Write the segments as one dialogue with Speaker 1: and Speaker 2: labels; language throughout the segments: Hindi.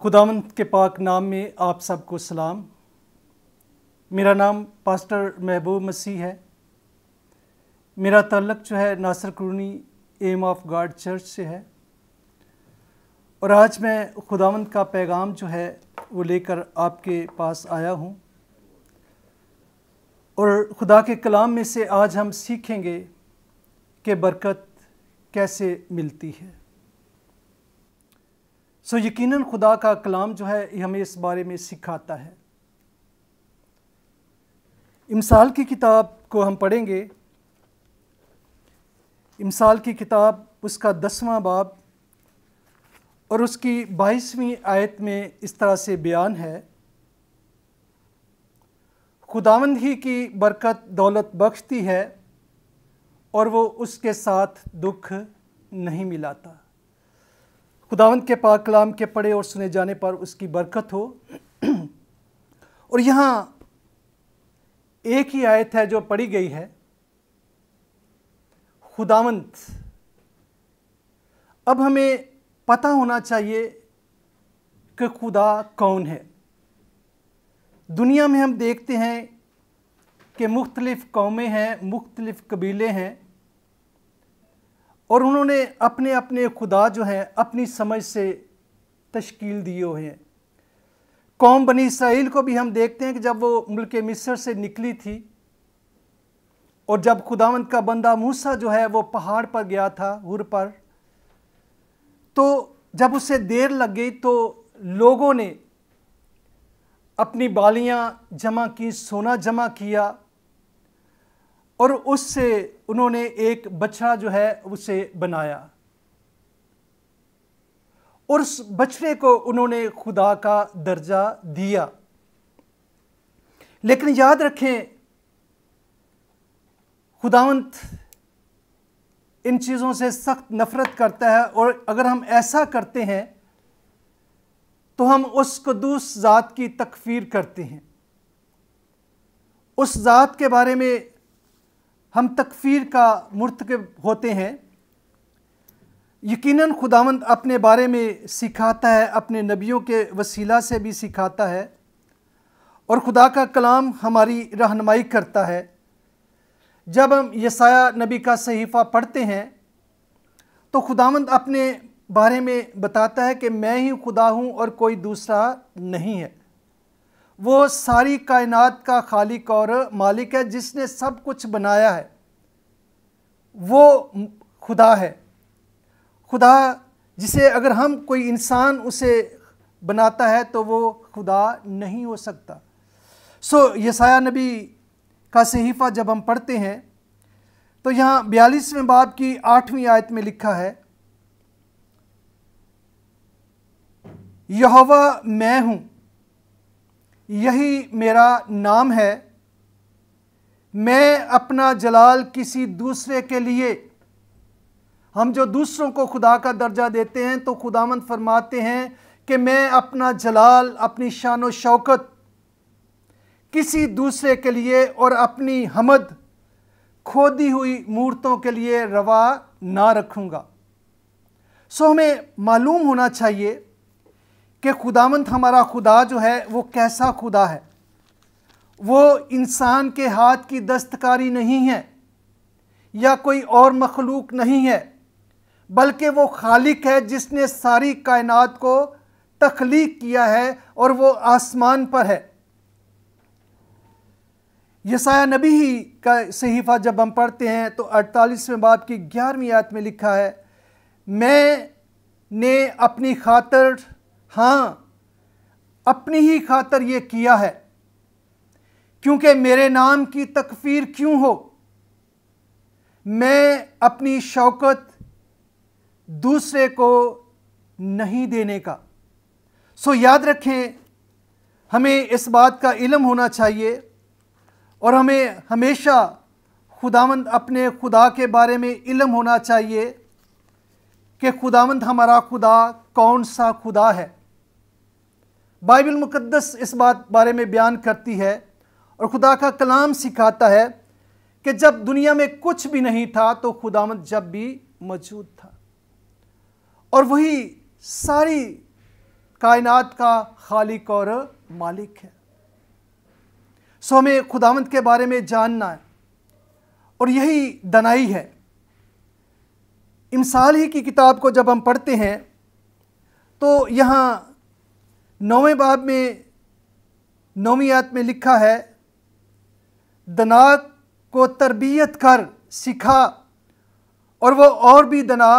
Speaker 1: खुदावंद के पाक नाम में आप सबको सलाम। मेरा नाम पास्टर महबूब मसीह है। मेरा ताल्लुक़ जो है नासर कॉलोनी एम ऑफ गॉड चर्च से है और आज मैं खुदावंद का पैगाम जो है वो लेकर आपके पास आया हूँ और खुदा के कलाम में से आज हम सीखेंगे कि बरकत कैसे मिलती है। यकीनन खुदा का कलाम जो है हमें इस बारे में सिखाता है। इमसाल की किताब को हम पढ़ेंगे। इमसाल की किताब उसका 10वां बाब और उसकी 22वीं आयत में इस तरह से बयान है, खुदावंद ही की बरकत दौलत बख्शती है और वो उसके साथ दुख नहीं मिलाता। खुदावंद के पाक कलाम के पढ़े और सुने जाने पर उसकी बरकत हो। और यहाँ एक ही आयत है जो पढ़ी गई है, खुदावंद। अब हमें पता होना चाहिए कि खुदा कौन है। दुनिया में हम देखते हैं कि मुख्तलिफ़ कौमें हैं, मुख्तलिफ़ कबीले हैं और उन्होंने अपने अपने खुदा जो हैं अपनी समझ से तश्कील दिए हुए हैं। कौम बनी इसराइल को भी हम देखते हैं कि जब वो मुल्क मिस्र से निकली थी और जब खुदावंद का बंदा मूसा जो है वो पहाड़ पर गया था हुर पर, तो जब उसे देर लग गई तो लोगों ने अपनी बालियाँ जमा की, सोना जमा किया और उससे उन्होंने एक बछड़ा जो है उसे बनाया और उस बछड़े को उन्होंने खुदा का दर्जा दिया। लेकिन याद रखें, खुदावंद इन चीज़ों से सख्त नफरत करता है और अगर हम ऐसा करते हैं तो हम उस कदूस ज़ात की तकफीर करते हैं। उस ज़ात के बारे में हम तकफीर का मुर्तकिब होते हैं। यकीनन खुदावंद अपने बारे में सिखाता है, अपने नबियों के वसीला से भी सिखाता है और खुदा का कलाम हमारी रहनुमाई करता है। जब हम यसाया नबी का सहीफ़ा पढ़ते हैं तो खुदावंद अपने बारे में बताता है कि मैं ही खुदा हूँ और कोई दूसरा नहीं है। वो सारी कायनात का खालिक और मालिक है, जिसने सब कुछ बनाया है। वो खुदा है, खुदा जिसे अगर हम कोई इंसान उसे बनाता है तो वो खुदा नहीं हो सकता। यसाया नबी का सहीफ़ा जब हम पढ़ते हैं तो यहाँ 42वें बाब की 8वीं आयत में लिखा है, यहोवा मैं हूँ, यही मेरा नाम है, मैं अपना जलाल किसी दूसरे के लिए। हम जो दूसरों को खुदा का दर्जा देते हैं तो खुदावंद फरमाते हैं कि मैं अपना जलाल, अपनी शान व शौकत किसी दूसरे के लिए और अपनी हमद खोदी हुई मूर्तों के लिए रवा ना रखूँगा। हमें मालूम होना चाहिए कि खुदावंद हमारा खुदा जो है वो कैसा खुदा है। वो इंसान के हाथ की दस्तकारी नहीं है या कोई और मखलूक नहीं है, बल्कि वो खालिक है जिसने सारी कायनात को तख्लीक किया है और वो आसमान पर है। यसाया नबी ही का सहीफ़ा जब हम पढ़ते हैं तो 48वें बाब की 11वीं आयत में लिखा है, मैंने अपनी खातर, हाँ अपनी ही खातर ये किया है, क्योंकि मेरे नाम की तकफीर क्यों हो। मैं अपनी शौकत दूसरे को नहीं देने का। याद रखें, हमें इस बात का इल्म होना चाहिए और हमें हमेशा खुदावंद अपने खुदा के बारे में इल्म होना चाहिए कि खुदावंद हमारा खुदा कौन सा खुदा है। बाइबल मुकद्दस इस बारे में बयान करती है और खुदा का कलाम सिखाता है कि जब दुनिया में कुछ भी नहीं था तो खुदावंद जब भी मौजूद था और वही सारी कायनात का खालिक और मालिक है। सो हमें खुदावंद के बारे में जानना है, और यही दनाई है। इमसाल ही की किताब को जब हम पढ़ते हैं तो यहाँ 9वें बाब में 9वीं आयत में लिखा है, दना को तरबियत कर सिखा और वो और भी दना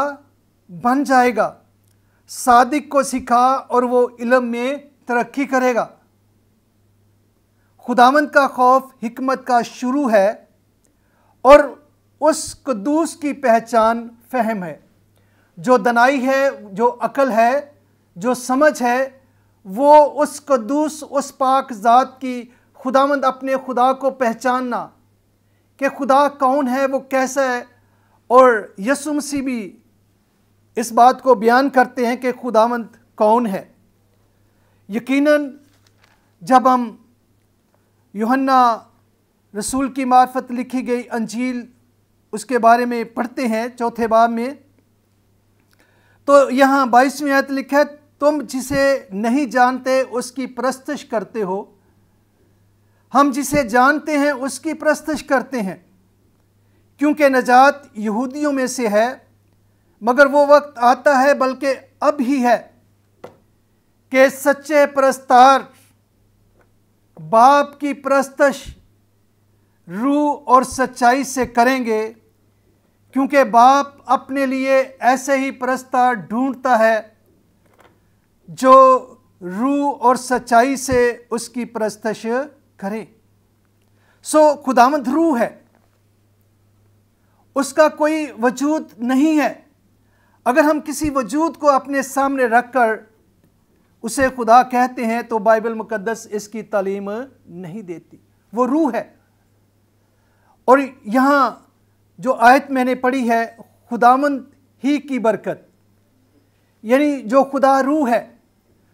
Speaker 1: बन जाएगा। सादिक को सिखा और वो इल्म में तरक्की करेगा। खुदावंद का खौफ हिकमत का शुरू है और उस कद्दूस की पहचान फ़हम है। जो दनाई है, जो अकल है, जो समझ है, वो उस कद्दूस, उस पाक ज़ात की, खुदावंद अपने खुदा को पहचानना कि खुदा कौन है, वो कैसा है। और यीशु मसीह भी इस बात को बयान करते हैं कि खुदावंद कौन है। यकीनन जब हम यूहन्ना रसूल की मार्फत लिखी गई अंजील उसके बारे में पढ़ते हैं 4 बाब में, तो यहाँ 22वीं आयत लिखा है, तुम जिसे नहीं जानते उसकी परस्तिश करते हो, हम जिसे जानते हैं उसकी परस्तिश करते हैं, क्योंकि नजात यहूदियों में से है। मगर वो वक्त आता है, बल्कि अब ही है, कि सच्चे परस्तार बाप की परस्तिश रूह और सच्चाई से करेंगे, क्योंकि बाप अपने लिए ऐसे ही परस्तार ढूंढता है जो रूह और सच्चाई से उसकी परस्तिश करें। सो खुदावंद रूह है, उसका कोई वजूद नहीं है। अगर हम किसी वजूद को अपने सामने रखकर उसे खुदा कहते हैं तो बाइबल मुकद्दस इसकी तालीम नहीं देती। वो रूह है। और यहाँ जो आयत मैंने पढ़ी है, खुदावंद ही की बरकत, यानी जो खुदा रूह है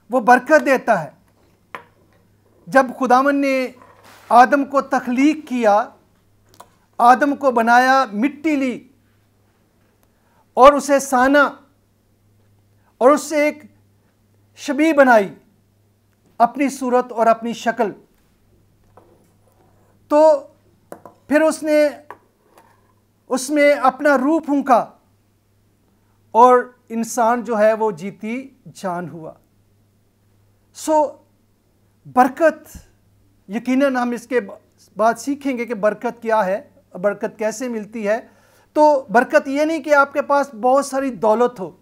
Speaker 1: वो बरकत देता है। जब खुदावंद ने आदम को तख्लीक किया, आदम को बनाया, मिट्टी ली और उसे साना और उससे एक शबीह बनाई, अपनी सूरत और अपनी शक्ल, तो फिर उसने उसमें अपना रूह फूंका और इंसान जो है वो जीती जान हुआ। सो बरकत, यकीनन हम इसके बाद सीखेंगे कि बरकत क्या है, बरकत कैसे मिलती है। तो बरकत ये नहीं कि आपके पास बहुत सारी दौलत हो।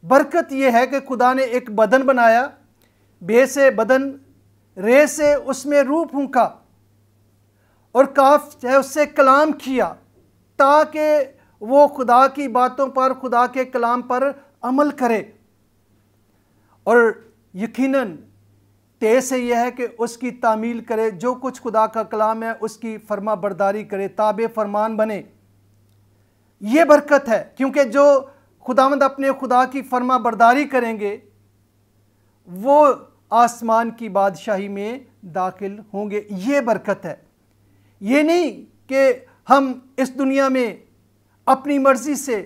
Speaker 1: बरकत ये है कि खुदा ने एक बदन बनाया, बे से बदन, रे से उसमें रूह फूंका और काफ है उससे कलाम किया, ताकि वो खुदा की बातों पर, खुदा के कलाम पर अमल करे। और यकीनन ते से यह है कि उसकी तामील करे, जो कुछ खुदा का कलाम है उसकी फरमा बरदारी करे, ताबे फरमान बने। ये बरकत है, क्योंकि जो खुदावंद अपने खुदा की फरमा बरदारी करेंगे वो आसमान की बादशाही में दाखिल होंगे। ये बरकत है। ये नहीं कि हम इस दुनिया में अपनी मर्ज़ी से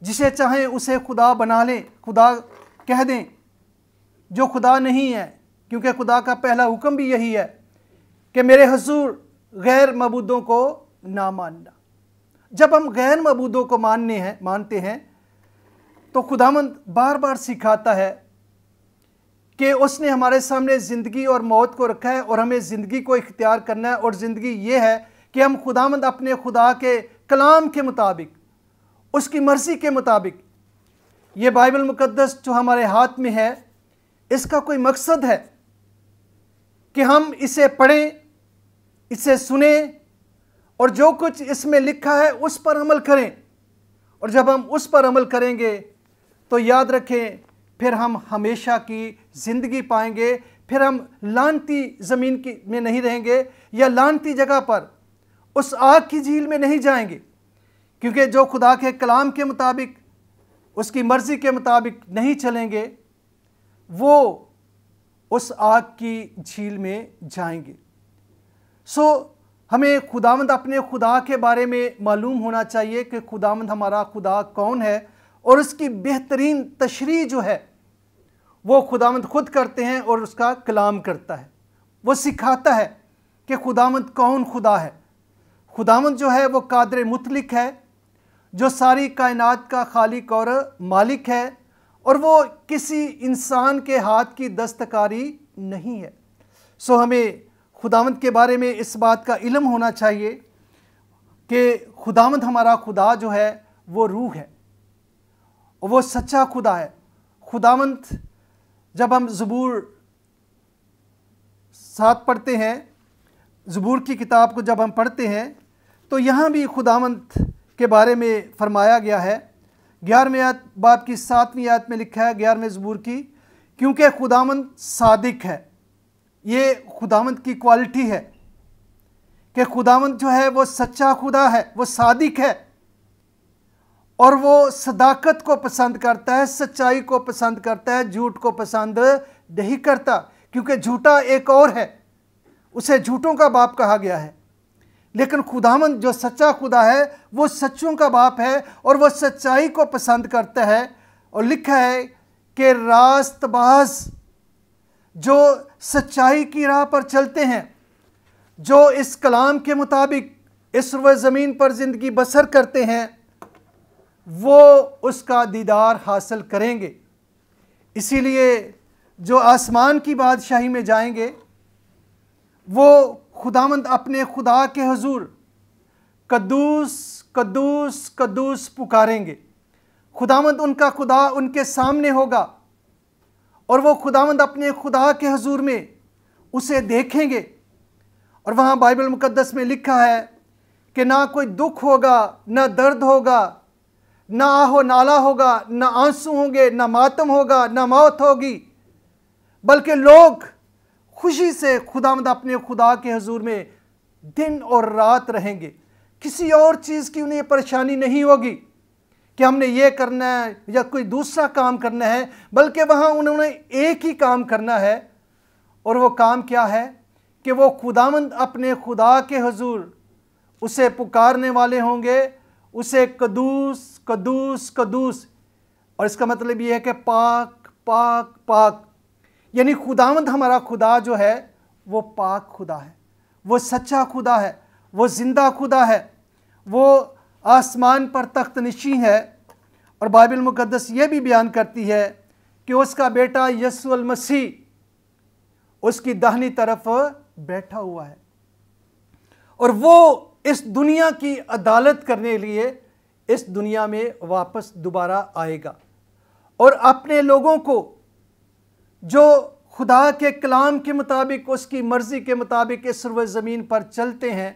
Speaker 1: जिसे चाहें उसे खुदा बना लें, खुदा कह दें, जो खुदा नहीं है। क्योंकि खुदा का पहला हुक्म भी यही है कि मेरे हुजूर गैर मबूदों को ना मानना। जब हम गैर मबूदों को मानते हैं तो खुदावंद बार बार सिखाता है कि उसने हमारे सामने ज़िंदगी और मौत को रखा है और हमें ज़िंदगी को इख्तियार करना है। और ज़िंदगी ये है कि हम खुदावंद अपने खुदा के कलाम के मुताबिक, उसकी मर्ज़ी के मुताबिक, ये बाइबल मुकद्दस जो हमारे हाथ में है, इसका कोई मकसद है कि हम इसे पढ़ें, इसे सुने और जो कुछ इसमें लिखा है उस पर अमल करें। और जब हम उस पर अमल करेंगे तो याद रखें, फिर हम हमेशा की ज़िंदगी पाएंगे। फिर हम लानती ज़मीन की में नहीं रहेंगे या लानती जगह पर उस आग की झील में नहीं जाएंगे, क्योंकि जो खुदा के कलाम के मुताबिक, उसकी मर्ज़ी के मुताबिक नहीं चलेंगे वो उस आग की झील में जाएंगे। सो हमें खुदावंद अपने खुदा के बारे में मालूम होना चाहिए कि खुदावंद हमारा खुदा कौन है और उसकी बेहतरीन तशरीह जो है वो खुदावंद खुद करते हैं और उसका कलाम करता है। वो सिखाता है कि खुदावंद कौन खुदा है। खुदावंद जो है वो कादर मुतलिक है, जो सारी कायनात का खालिक और मालिक है, और वो किसी इंसान के हाथ की दस्तकारी नहीं है। सो हमें खुदावंद के बारे में इस बात का इल्म होना चाहिए कि खुदावंद हमारा खुदा जो है वो रूह है और वो सच्चा खुदा है। खुदावंद जब हम ज़बूर 7 पढ़ते हैं, ज़बूर की किताब को जब हम पढ़ते हैं, तो यहाँ भी खुदावंद के बारे में फरमाया गया है। 11वें बाब की 7वीं आयत में लिखा है 11वें ज़बूर की, क्योंकि खुदावंद सादिक है। ये खुदावंद की क्वालिटी है कि खुदावंद जो है वो सच्चा खुदा है, वो सादिक है और वो सदाकत को पसंद करता है, सच्चाई को पसंद करता है, झूठ को पसंद नहीं करता, क्योंकि झूठा एक और है, उसे झूठों का बाप कहा गया है। लेकिन खुदावंद जो सच्चा खुदा है वो सच्चों का बाप है और वो सच्चाई को पसंद करता है। और लिखा है कि रास्तबाज जो सच्चाई की राह पर चलते हैं, जो इस कलाम के मुताबिक इस रुए ज़मीन पर ज़िंदगी बसर करते हैं, वो उसका दीदार हासिल करेंगे। इसीलिए जो आसमान की बादशाही में जाएंगे वो खुदावंद अपने खुदा के हुजूर कद्दूस कद्दूस कद्दूस पुकारेंगे। खुदावंद उनका खुदा उनके सामने होगा और वो खुदावंद अपने खुदा के हुजूर में उसे देखेंगे। और वहाँ बाइबल मुकद्दस में लिखा है कि ना कोई दुख होगा, ना दर्द होगा, ना आहो नाला होगा, ना आंसू होंगे, ना मातम होगा, ना मौत होगी, बल्कि लोग खुशी से खुदावंद अपने खुदा के हुजूर में दिन और रात रहेंगे। किसी और चीज़ की उन्हें परेशानी नहीं होगी कि हमने ये करना है या कोई दूसरा काम करना है, बल्कि वहाँ उन्होंने एक ही काम करना है। और वो काम क्या है कि वो खुदावंद अपने खुदा के हुजूर उसे पुकारने वाले होंगे, उसे कद्दूस कद्दूस कद्दूस। और इसका मतलब ये है कि पाक पाक पाक, यानी खुदावंद हमारा खुदा जो है वो पाक खुदा है, वो सच्चा खुदा है, वो ज़िंदा खुदा है, वो आसमान पर तख्त नशीं है। और बाइबल मुकद्दस ये भी बयान करती है कि उसका बेटा यीशु मसीह उसकी दाहिनी तरफ बैठा हुआ है और वो इस दुनिया की अदालत करने के लिए इस दुनिया में वापस दोबारा आएगा और अपने लोगों को जो खुदा के कलाम के मुताबिक, उसकी मर्ज़ी के मुताबिक इस रुए ज़मीन पर चलते हैं,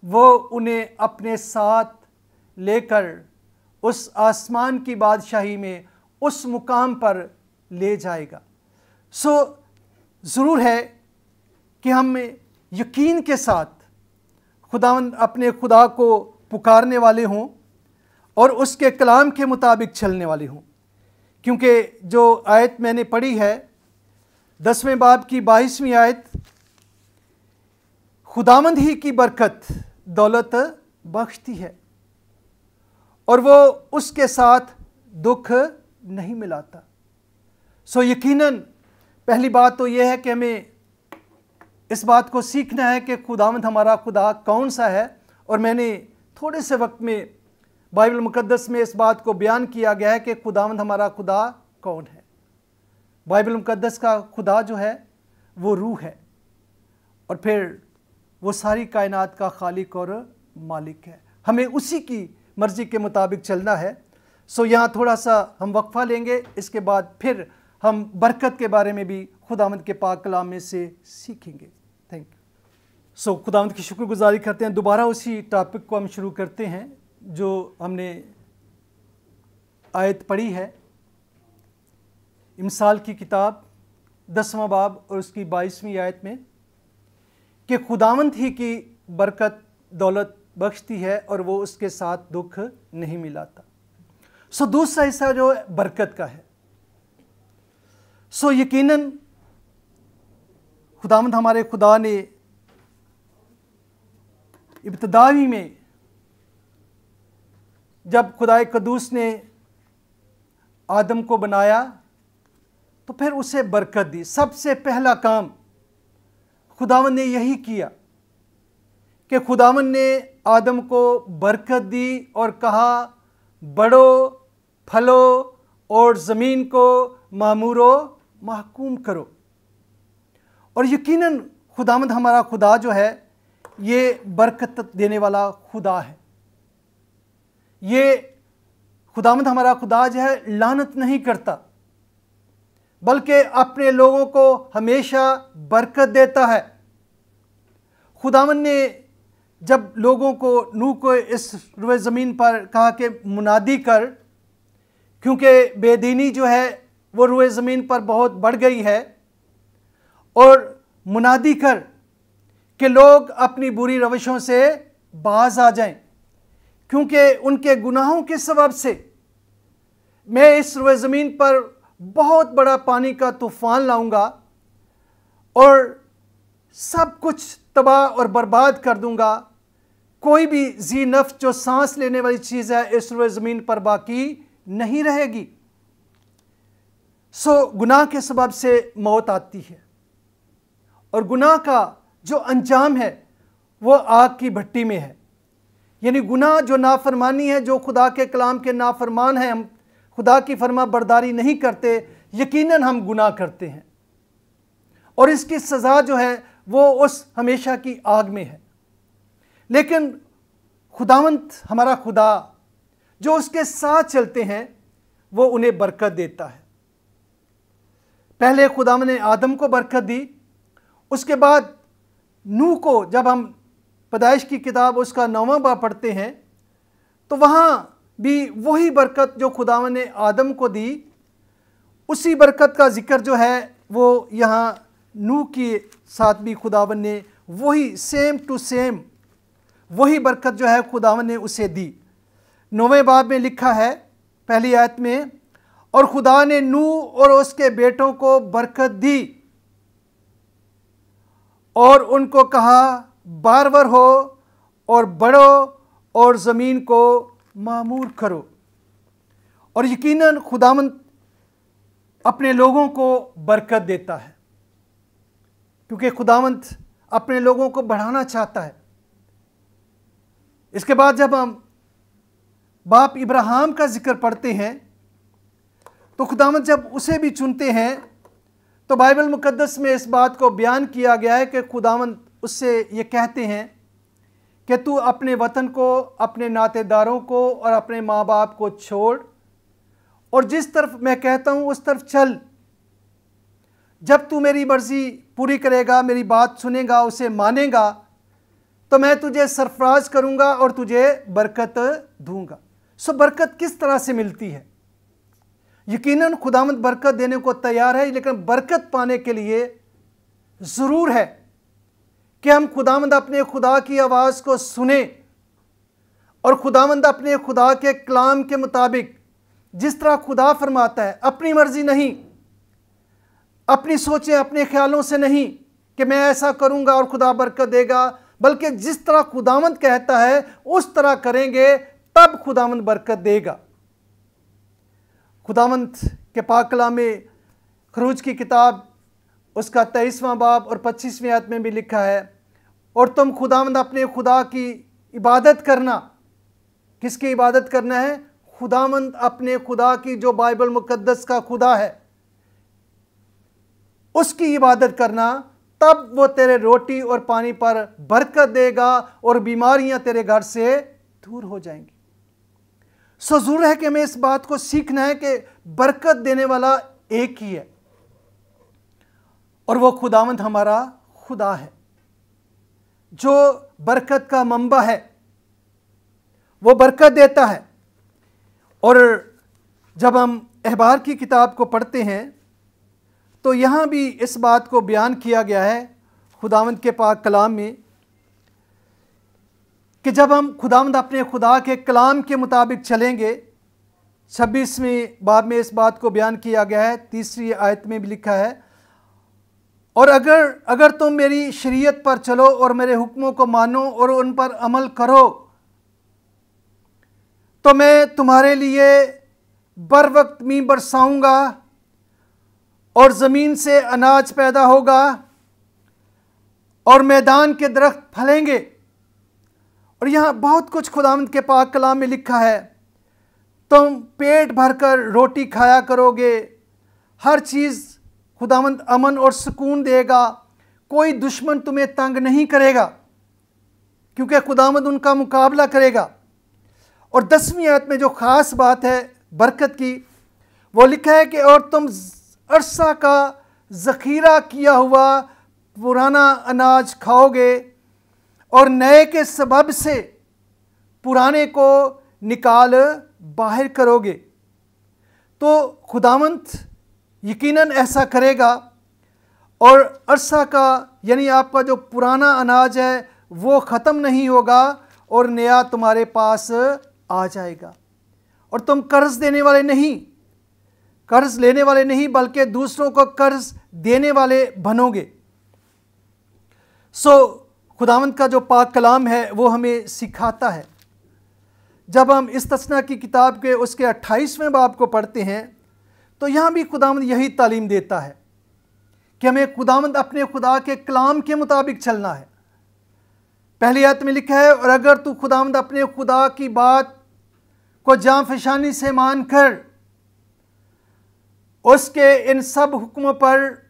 Speaker 1: वो उन्हें अपने साथ लेकर उस आसमान की बादशाही में उस मुकाम पर ले जाएगा। सो ज़रूर है कि हम यकीन के साथ खुदावंद अपने खुदा को पुकारने वाले हों और उसके कलाम के मुताबिक चलने वाले हों, क्योंकि जो आयत मैंने पढ़ी है 10वें बाब की 22वीं आयत, खुदावंद ही की बरकत दौलत बख्शती है और वो उसके साथ दुख नहीं मिलाता। सो यकीनन पहली बात तो यह है कि हमें इस बात को सीखना है कि खुदावंद हमारा खुदा कौन सा है। और मैंने थोड़े से वक्त में बाइबल मुकद्दस में इस बात को बयान किया गया है कि खुदावंद हमारा खुदा कौन है। बाइबल मुकद्दस का खुदा जो है वो रूह है और फिर वो सारी कायनात का खालिक और मालिक है। हमें उसी की मर्ज़ी के मुताबिक चलना है। सो यहाँ थोड़ा सा हम वक्फा लेंगे, इसके बाद फिर हम बरकत के बारे में भी खुदावंद के पाक कलाम में से सीखेंगे। Thank you. सो खुदावंद की शुक्रगुजारी करते हैं। दोबारा उसी टॉपिक को हम शुरू करते हैं जो हमने आयत पढ़ी है, इमसाल की किताब 10वां बाब और उसकी 22वीं आयत में, कि खुदावंद ही की बरकत दौलत बख्शती है और वो उसके साथ दुख नहीं मिलाता। सो दूसरा हिस्सा जो बरकत का है, सो यकीनन खुदावंद हमारे खुदा ने इब्तिदाई में जब खुदाए कद्दूस ने आदम को बनाया तो फिर उसे बरकत दी। सबसे पहला काम खुदावंद ने यही किया कि खुदावंद ने आदम को बरकत दी और कहा, बढ़ो, फलो और ज़मीन को मामूरो महकूम करो। और यकीनन खुदावंद हमारा खुदा जो है ये बरकत देने वाला खुदा है। ये खुदावंद हमारा खुदा जो है लानत नहीं करता, बल्कि अपने लोगों को हमेशा बरकत देता है। खुदावंद ने जब लोगों को, नूह को इस रुए ज़मीन पर कहा कि मुनादी कर, क्योंकि बेदीनी जो है वो रुए ज़मीन पर बहुत बढ़ गई है, और मुनादी कर कि लोग अपनी बुरी रविशों से बाज आ जाएं, क्योंकि उनके गुनाहों के सबब से मैं इस रुए ज़मीन पर बहुत बड़ा पानी का तूफ़ान लाऊंगा और सब कुछ तबाह और बर्बाद कर दूंगा। कोई भी जी नफ्स जो सांस लेने वाली चीज़ है इस रुए ज़मीन पर बाकी नहीं रहेगी। सो गुनाह के सबब से मौत आती है, और गुनाह का जो अंजाम है वो आग की भट्टी में है। यानी गुनाह जो नाफरमानी है, जो खुदा के कलाम के नाफरमान हैं, हम खुदा की फरमा बरदारी नहीं करते, यकीनन हम गुनाह करते हैं, और इसकी सज़ा जो है वो उस हमेशा की आग में है। लेकिन खुदावंत हमारा खुदा जो उसके साथ चलते हैं वो उन्हें बरकत देता है। पहले खुदावंत ने आदम को बरकत दी, उसके बाद नूह को, जब हम पैदाइश की किताब उसका 9वां बाब पढ़ते हैं तो वहाँ भी वही बरकत जो खुदावंत ने आदम को दी, उसी बरकत का जिक्र जो है वो यहाँ नूह के साथ भी खुदावंत ने वही सेम टू सेम वही बरकत जो है खुदावंत ने उसे दी। 9वें बाब में लिखा है पहली आयत में, और खुदा ने नूह और उसके बेटों को बरकत दी और उनको कहा, बारवर हो और बढ़ो और ज़मीन को मामूर करो। और यकीनन खुदावंत अपने लोगों को बरकत देता है, क्योंकि खुदावंत अपने लोगों को बढ़ाना चाहता है। इसके बाद जब हम बाप इब्राहिम का जिक्र पढ़ते हैं तो खुदावंत जब उसे भी चुनते हैं तो बाइबल मुकद्दस में इस बात को बयान किया गया है कि खुदावंत उससे ये कहते हैं कि तू अपने वतन को, अपने नातेदारों को और अपने माँ बाप को छोड़ और जिस तरफ मैं कहता हूँ उस तरफ चल। जब तू मेरी मर्जी पूरी करेगा, मेरी बात सुनेगा, उसे मानेगा, तो मैं तुझे सरफराज करूँगा और तुझे बरकत दूँगा। सो बरकत किस तरह से मिलती है? यकीनन खुदावंत बरकत देने को तैयार है, लेकिन बरकत पाने के लिए ज़रूर है कि हम खुदावंत अपने खुदा की आवाज़ को सुने और खुदावंत अपने खुदा के कलाम के मुताबिक जिस तरह खुदा फरमाता है, अपनी मर्जी नहीं, अपनी सोचें, अपने ख्यालों से नहीं कि मैं ऐसा करूँगा और खुदा बरकत देगा, बल्कि जिस तरह खुदावंत कहता है उस तरह करेंगे तब खुदावंत बरकत देगा। खुदावंत के पाक कलाम में खरूज की किताब उसका 23वां बाब और 25वीं आयत में भी लिखा है, और तुम खुदावंत अपने खुदा की इबादत करना। किसकी इबादत करना है? खुदावंत अपने खुदा की, जो बाइबल मुकद्दस का खुदा है, उसकी इबादत करना, तब वो तेरे रोटी और पानी पर बरकत देगा और बीमारियां तेरे घर से दूर हो जाएंगी। सो जरूर है कि हमें इस बात को सीखना है कि बरकत देने वाला एक ही है, और वो खुदावंत हमारा खुदा है जो बरकत का मंबा है, वो बरकत देता है। और जब हम अहबार की किताब को पढ़ते हैं तो यहाँ भी इस बात को बयान किया गया है खुदावंत के पाक कलाम में कि जब हम खुदावंत अपने खुदा के कलाम के मुताबिक चलेंगे। 26वें बाब में इस बात को बयान किया गया है, 3री आयत में भी लिखा है, और अगर तुम मेरी शरीयत पर चलो और मेरे हुक्मों को मानो और उन पर अमल करो तो मैं तुम्हारे लिए बर वक्त मींह बरसाऊंगा और ज़मीन से अनाज पैदा होगा और मैदान के दरख्त फलेंगे। और यहाँ बहुत कुछ खुदावंद के पाक कलाम में लिखा है, तुम पेट भरकर रोटी खाया करोगे, हर चीज़ खुदावंद अमन और सुकून देगा, कोई दुश्मन तुम्हें तंग नहीं करेगा क्योंकि खुदावंद उनका मुकाबला करेगा। और 10वीं आयत में जो ख़ास बात है बरकत की, वो लिखा है कि और तुम अरसा का ज़ख़ीरा किया हुआ पुराना अनाज खाओगे और नए के सबब से पुराने को निकाल बाहर करोगे। तो खुदावंद यकीनन ऐसा करेगा और अरसा का यानी आपका जो पुराना अनाज है वो ख़त्म नहीं होगा और नया तुम्हारे पास आ जाएगा। और तुम कर्ज लेने वाले नहीं बल्कि दूसरों को कर्ज देने वाले बनोगे। खुदावंद का जो पाक कलाम है वो हमें सिखाता है। जब हम इस तस्ना की किताब के उसके 28वें बाब को पढ़ते हैं तो यहाँ भी खुदावंद यही तालीम देता है कि हमें खुदावंद अपने खुदा के कलाम के मुताबिक चलना है। पहली आयत में लिखा है, और अगर तू खुदावंद अपने खुदा की बात को जान फशानी से मान कर उसके इन सब हुक्मों पर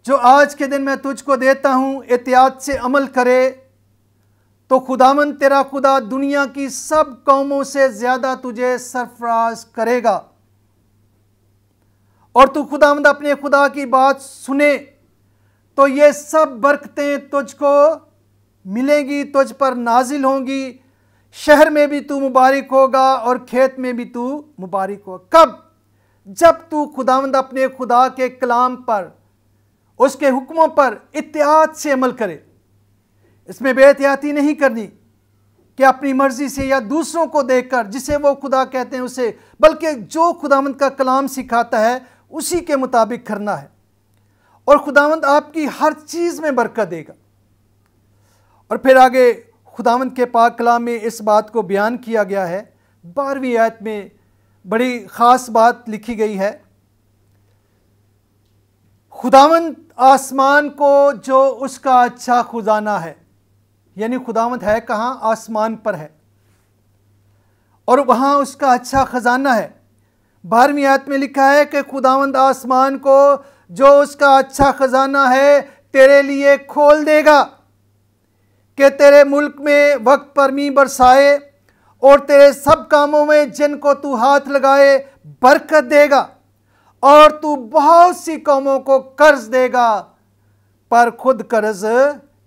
Speaker 1: जो आज के दिन मैं तुझको देता हूँ एहतियात से अमल करे, तो खुदावंद तेरा खुदा दुनिया की सब कौमों से ज़्यादा तुझे सरफराज करेगा। और तू खुदावंद अपने खुदा की बात सुने तो ये सब बरकतें तुझको मिलेंगी, तुझ पर नाजिल होंगी। शहर में भी तू मुबारक होगा और खेत में भी तू मुबारक होगा। कब? जब तू खुदावंद अपने खुदा के कलाम पर, उसके हुक्मों पर इत्तेहाद से अमल करे। इसमें बेहतियाती नहीं करनी कि अपनी मर्जी से या दूसरों को देखकर जिसे वो खुदा कहते हैं उसे, बल्कि जो खुदावंद का कलाम सिखाता है उसी के मुताबिक करना है और खुदावंद आपकी हर चीज़ में बरकत देगा। और फिर आगे खुदावंद के पाक कलाम में इस बात को बयान किया गया है। 12वीं आयत में बड़ी ख़ास बात लिखी गई है, खुदावंद आसमान को जो उसका अच्छा खजाना है, यानी खुदावंद है कहाँ? आसमान पर है और वहाँ उसका अच्छा खजाना है। 12वीं आयत में लिखा है कि खुदावंद आसमान को जो उसका अच्छा खजाना है तेरे लिए खोल देगा कि तेरे मुल्क में वक्त पर मींह बरसाए और तेरे सब कामों में जिनको तू हाथ लगाए बरकत देगा और तू बहुत सी कौमों को कर्ज देगा पर खुद कर्ज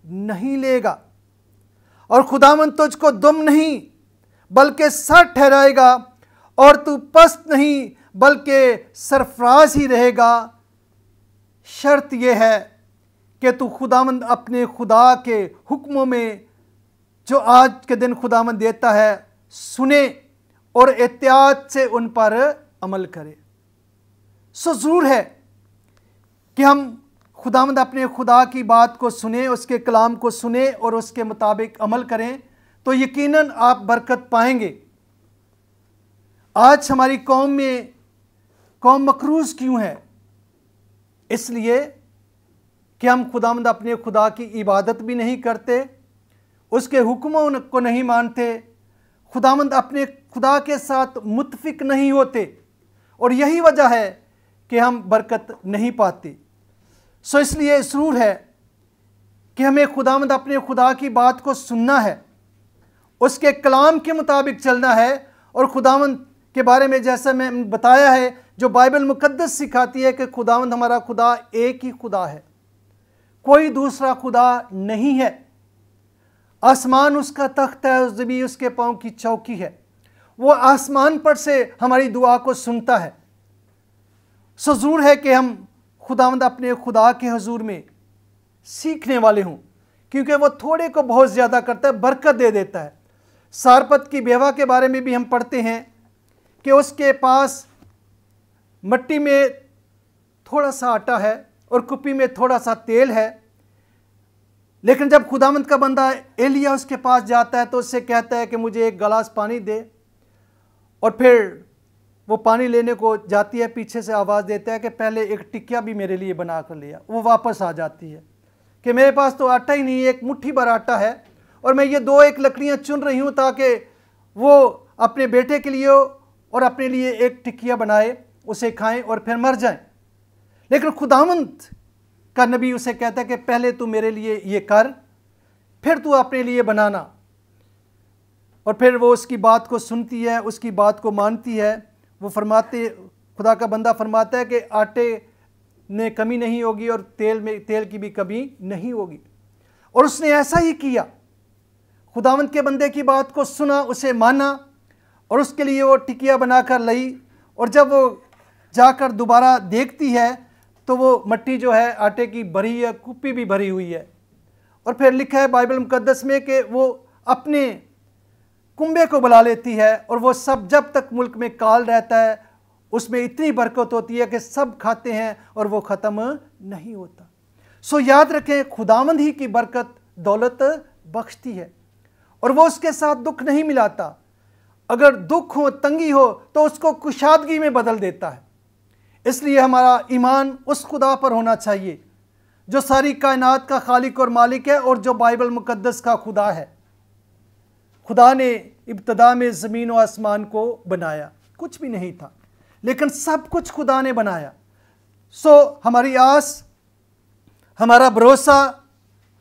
Speaker 1: नहीं लेगा। और खुदावंद तुझको दुम नहीं बल्कि सर ठहराएगा और तू पस्त नहीं बल्कि सरफराज ही रहेगा। शर्त यह है कि तू खुदावंद अपने खुदा के हुक्मों में जो आज के दिन खुदावंद देता है सुने और एहतियात से उन पर अमल करे। ज़रूर है कि हम खुदावंद अपने खुदा की बात को सुने, उसके कलाम को सुने और उसके मुताबिक अमल करें तो यकीनन आप बरकत पाएंगे। आज हमारी कौम मकरूज़ क्यों है? इसलिए कि हम खुदावंद अपने खुदा की इबादत भी नहीं करते, उसके हुक्मों को नहीं मानते, खुदावंद अपने खुदा के साथ मुत्फिक नहीं होते और यही वजह है कि हम बरकत नहीं पाते। इसलिए ज़रूर है कि हमें खुदावंद अपने खुदा की बात को सुनना है, उसके कलाम के मुताबिक चलना है और खुदावंद के बारे में जैसा मैंने बताया है, जो बाइबल मुकद्दस सिखाती है कि खुदावंद हमारा खुदा एक ही खुदा है, कोई दूसरा खुदा नहीं है। आसमान उसका तख्त है और ज़मीन उसके पाँव की चौकी है। वो आसमान पर से हमारी दुआ को सुनता है। ज़रूर है कि हम खुदावंद अपने खुदा के हुजूर में सीखने वाले हों, क्योंकि वो थोड़े को बहुत ज़्यादा करता है, बरकत दे देता है। सारपत की बेवा के बारे में भी हम पढ़ते हैं कि उसके पास मट्टी में थोड़ा सा आटा है और कुप्पी में थोड़ा सा तेल है, लेकिन जब खुदावंद का बंदा एलिया उसके पास जाता है तो उससे कहता है कि मुझे एक गिलास पानी दे। और फिर वो पानी लेने को जाती है, पीछे से आवाज़ देता है कि पहले एक टिकिया भी मेरे लिए बना कर लिया। वो वापस आ जाती है कि मेरे पास तो आटा ही नहीं है, एक मुट्ठी भर आटा है और मैं ये 2-1 लकड़ियाँ चुन रही हूँ ताकि वो अपने बेटे के लिए और अपने लिए एक टिकिया बनाए, उसे खाएं और फिर मर जाएं। लेकिन खुदावंद का नबी उसे कहता है कि पहले तू मेरे लिए ये कर, फिर तू अपने लिए बनाना। और फिर वो उसकी बात को सुनती है, उसकी बात को मानती है। वो फरमाते, खुदा का बंदा फरमाता है कि आटे में कमी नहीं होगी और तेल की भी कमी नहीं होगी। और उसने ऐसा ही किया, खुदावंद के बंदे की बात को सुना, उसे माना और उसके लिए वो टिकिया बनाकर लाई। और जब वो जाकर दोबारा देखती है तो वो मट्टी जो है आटे की भरी है, कुप्पी भी भरी हुई है। और फिर लिखा है बाइबल मुकद्दस में कि वो अपने कुंबे को बुला लेती है और वो सब जब तक मुल्क में काल रहता है उसमें इतनी बरकत होती है कि सब खाते हैं और वो ख़त्म नहीं होता। सो याद रखें, खुदावंद ही की बरकत दौलत बख्शती है और वो उसके साथ दुख नहीं मिलाता। अगर दुख हो, तंगी हो तो उसको कुशादगी में बदल देता है। इसलिए हमारा ईमान उस खुदा पर होना चाहिए जो सारी कायनात का खालिक और मालिक है और जो बाइबल मुकद्दस का खुदा है। खुदा ने इब्तदा में ज़मीन और आसमान को बनाया, कुछ भी नहीं था, लेकिन सब कुछ खुदा ने बनाया। सो हमारी आस, हमारा भरोसा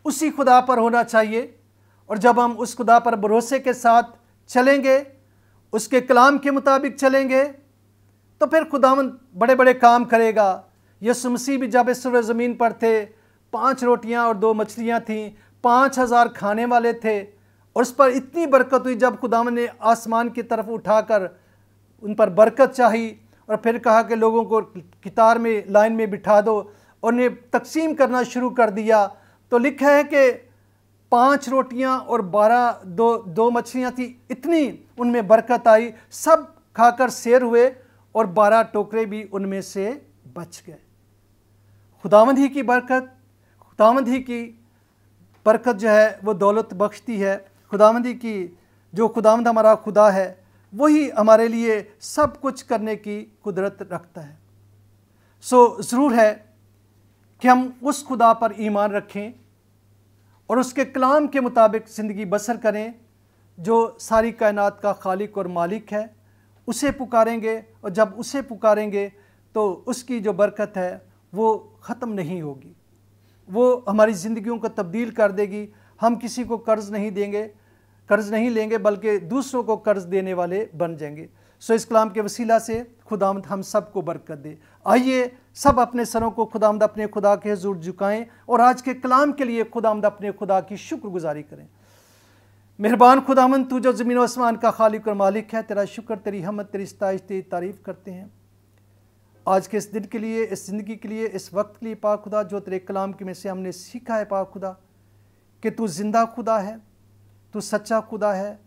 Speaker 1: उसी खुदा पर होना चाहिए। और जब हम उस खुदा पर भरोसे के साथ चलेंगे, उसके कलाम के मुताबिक चलेंगे, तो फिर खुदावंद बड़े बड़े काम करेगा। यीशु मसीह भी जब इस ज़मीन पर थे, 5 रोटियां और 2 मछलियां थीं, 5000 खाने वाले थे और उस पर इतनी बरकत हुई जब खुदावंद ने आसमान की तरफ उठाकर उन पर बरकत चाही और फिर कहा कि लोगों को कितार में, लाइन में बिठा दो और उन्हें तकसीम करना शुरू कर दिया। तो लिखा है कि 5 रोटियां और 2 मछलियां थी, इतनी उनमें बरकत आई, सब खाकर सैर हुए और 12 टोकरे भी उनमें से बच गए। खुदावंद ही की बरकत जो है वो दौलत बख्शती है। खुदावंद हमारा खुदा है, वही हमारे लिए सब कुछ करने की कुदरत रखता है। सो ज़रूर है कि हम उस खुदा पर ईमान रखें और उसके कलाम के मुताबिक ज़िंदगी बसर करें जो सारी कायनात का खालिक और मालिक है। उसे पुकारेंगे और जब उसे पुकारेंगे तो उसकी जो बरकत है वो ख़त्म नहीं होगी, वो हमारी ज़िंदगियों को तब्दील कर देगी। हम किसी को कर्ज़ नहीं लेंगे बल्कि दूसरों को कर्ज़ देने वाले बन जाएंगे। सो इस कलाम के वसीला से खुदावंद हम सब को बरकत दे। आइए सब अपने सरों को खुदावंद अपने खुदा के हुजूर झुकाएं और आज के कलाम के लिए खुदावंद अपने खुदा की शुक्रगुजारी करें। मेहरबान खुदावंद, तू जो ज़मीन और आसमान का खालिक और मालिक है, तेरा शुक्र, तेरी हमद, तेरी सताइश, तेरी तारीफ़ करते हैं आज के इस दिन के लिए, इस ज़िंदगी के लिए, इस वक्त के लिए। पाक खुदा, जो तेरे कलाम के में से हमने सीखा है पाक खुदा कि तू ज़िंदा खुदा है, तू सच्चा खुदा है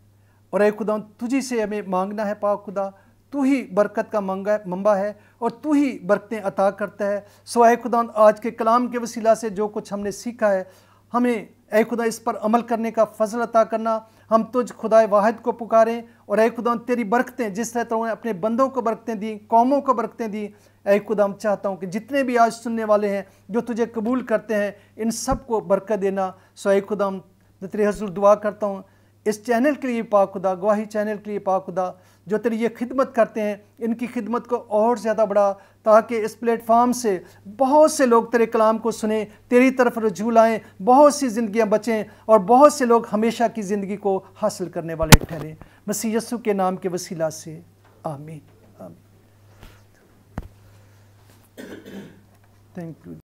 Speaker 1: और ऐ खुदा तुझी से हमें मांगना है। पाक खुदा, तू ही बरकत का मंबा है और तू ही बरकतें अता करता है। सो ऐ खुदा, आज के कलाम के वसीला से जो कुछ हमने सीखा है, हमें ऐ खुदा इस पर अमल करने का फजल अता करना। हम तुझ खुदाए वाहिद को पुकारें और ऐ खुदा तेरी बरकतें, जिस तरह तूने अपने बंदों को बरकतें दी, कौमों को बरकतें दी, ऐ खुदा चाहता हूँ कि जितने भी आज सुनने वाले हैं जो तुझे कबूल करते हैं, इन सब को बरकत देना। सो ऐ खुदा मैं तेरे हजूर दुआ करता हूँ इस चैनल के लिए पाक खुदा, गवाही चैनल के लिए पाक खुदा, जो तेरी ये खिदमत करते हैं, इनकी खिदमत को और ज़्यादा बढ़ा ताकि इस प्लेटफार्म से बहुत से लोग तेरे कलाम को सुने, तेरी तरफ रुजू लाएँ, बहुत सी ज़िंदगियाँ बचें और बहुत से लोग हमेशा की ज़िंदगी को हासिल करने वाले ठहरें। मसीह यीशु के नाम के वसीला से आमीन। Thank you.